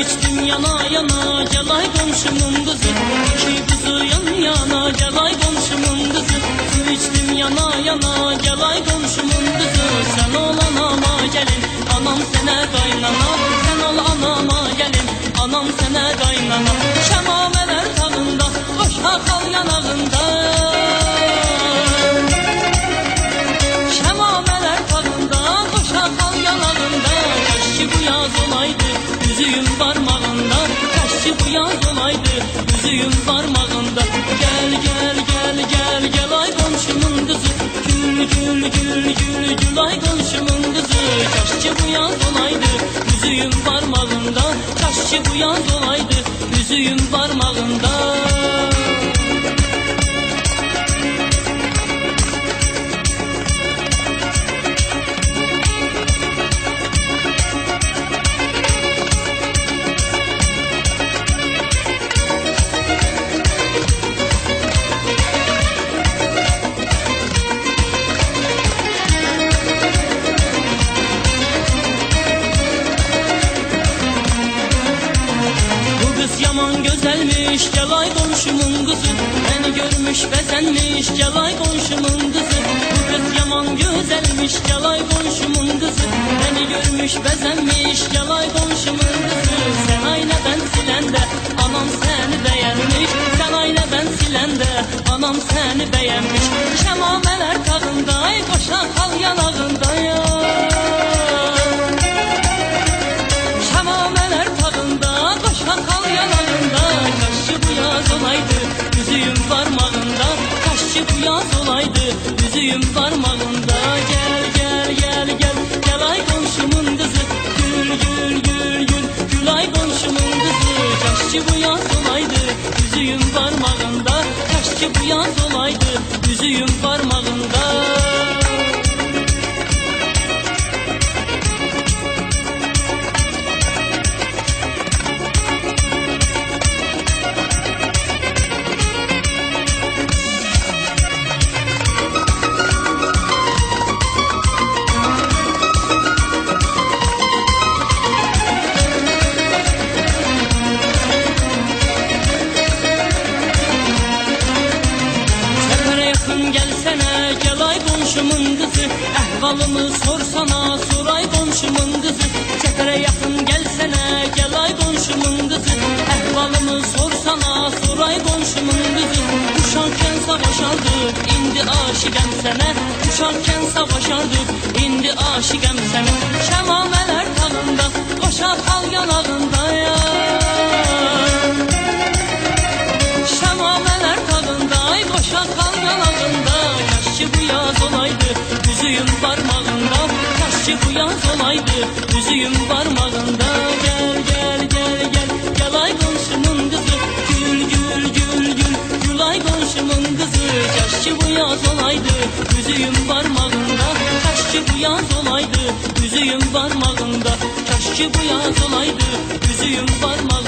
içtim yana yana, gel ay komşumun kızı. İki kuzu yan yana, gel ay komşumun kızı. Su içtim yana yana, gel ay komşumun kızı. Sen ol anama gelin, anam sene kaynana. Sen ol anama gelin, anam sene kaynana. Şemameler tağında, boşa kal yanağında. Şemameler tağında, boşa kal yanağında. Keşke bu yaz olaydı, yüzüğüm parmağında. Keşke bu yaz olaydı, yüzüğüm parmağında. Gel gel gel gel gel ay komşumun kızı. Gül gül gül gül gül ay komşumun kızı. Keşke bu yaz olaydı, yüzüğüm parmağında. Keşke bu yaz olaydı, yüzüğüm parmağında. Yaman güzelmiş, gel ay komşumun kızı. Beni görmüş bezenmiş, gel ay komşumun kızı. Bu kız yaman güzelmiş, gel ay komşumun kızı. Beni görmüş bezenmiş, gel ay komşumun kızı. Sen aynadan silende, anam seni beğenmiş. Sen aynadan silende, anam seni beğenmiş. Şemameler tağında, ay koşa kal yanağında ya. Şemameler tağında, koşa kal yanağında. Kaşçı bu yaz olaydı, yüzüğüm parmağında. Kaşçı bu yaz olaydı, yüzüğüm parmağında. Gel gel gel gel, gel ay komşumun kızı. Gül gül gül gül, gül ay komşumun kızı. Kaşçı bu yaz olaydı, yüzüğüm parmağında. Kaşçı bu yaz olaydı, yüzüğüm parmağında. Gelsene gel ay komşumun kızı. Ehvalımı sorsana sor ay komşumun kızı. Sefere yakın gelsene gel ay komşumun kızı. Ehvalımı sorsana sor ay komşumun kızı. Uşakken savaşardık indi aşıkem sene. Uşakken savaşardık indi aşıkem sene. Şemameler tağında koşa kal yanağında ya. Şemameler tağında ay koşa kal yanağında. Kaşçı bu yaz olaydı, yüzüğüm parmağında. Kaşçı bu yaz olaydı, yüzüğüm parmağında. Gel gel gel gel, gel ay komşumun kızı. Gül gül gül gül, gül ay komşumun kızı. Kaşçı bu yaz olaydı, yüzüğüm parmağında. Kaşçı bu yaz olaydı, yüzüğüm parmağında. Kaşçı bu yaz olaydı, yüzüğüm parmağında.